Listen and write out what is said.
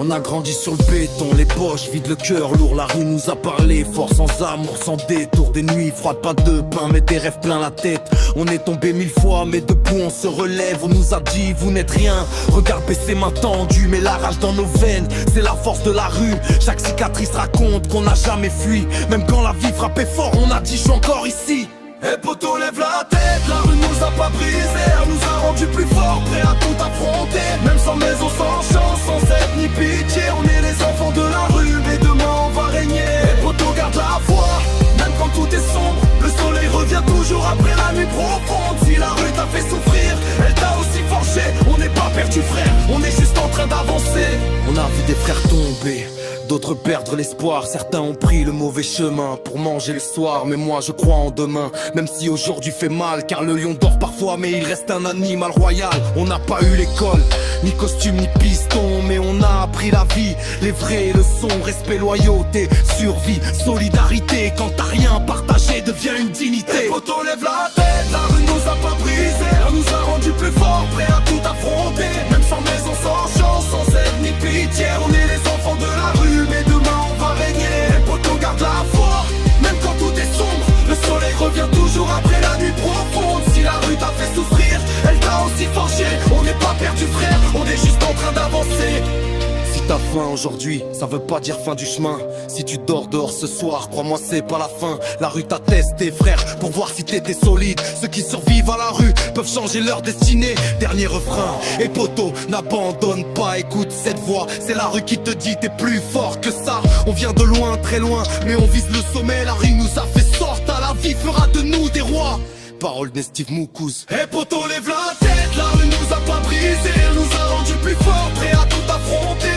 On a grandi sur le béton, les poches vides, le cœur lourd. La rue nous a parlé, fort sans amour, sans détour. Des nuits froides, pas de pain, mais des rêves plein la tête. On est tombé 1000 fois, mais debout on se relève. On nous a dit, vous n'êtes rien. Regarde baisser main tendue, mais la rage dans nos veines, c'est la force de la rue. Chaque cicatrice raconte qu'on n'a jamais fui. Même quand la vie frappait fort, on a dit, je suis encore ici. Et poto lève la tête, la rue nous a pas brisé, elle nous a rendu plus forts, prêts à tout affronter. Même sans maison, sans chance, sans aide ni pitié, on est les enfants de la rue, mais demain on va régner. Et poto garde la foi, même quand tout est sombre, le soleil revient toujours après la nuit profonde. Si la rue t'a fait souffrir, elle t'a aussi forgé. On n'est pas perdu frère, on est juste en train d'avancer. On a vu des frères tomber, d'autres perdre l'espoir. Certains ont pris le mauvais chemin pour manger le soir. Mais moi je crois en demain, même si aujourd'hui fait mal. Car le lion dort parfois mais il reste un animal royal. On n'a pas eu l'école, ni costume ni piston, mais on a appris la vie, les vraies leçons. Respect, loyauté, survie, solidarité. Quand t'as rien partagé devient une dignité. Et poto lève la tête, la rue nous a pas brisé, elle nous a rendu plus forts, prêts à tout affronter. Même sans maison, sans chance, sans aide ni pitié, on est les enfants de la rue, mais demain on va régner. Et poto garde la foi, même quand tout est sombre, le soleil revient toujours après la nuit profonde. Si la rue t'a fait souffrir, elle t'a aussi forgé. On n'est pas perdu frère, on est juste en train d'avancer. Si t'as faim aujourd'hui, ça veut pas dire fin du chemin. Si tu dors dehors ce soir, crois-moi c'est pas la fin. La rue t'a testé frère, pour voir si t'étais solide. Ceux qui survivent à la rue peuvent changer leur destinée. Dernier refrain, et poto, n'abandonne pas, écoute cette voix. C'est la rue qui te dit t'es plus fort que ça. On vient de loin, très loin, mais on vise le sommet. La rue nous a fait sorte, à la vie fera de nous des rois. Parole de Steve Moukouz. Et poto lève la tête, la rue nous a pas brisé, elle nous a rendu plus forts, prêts à tout affronter.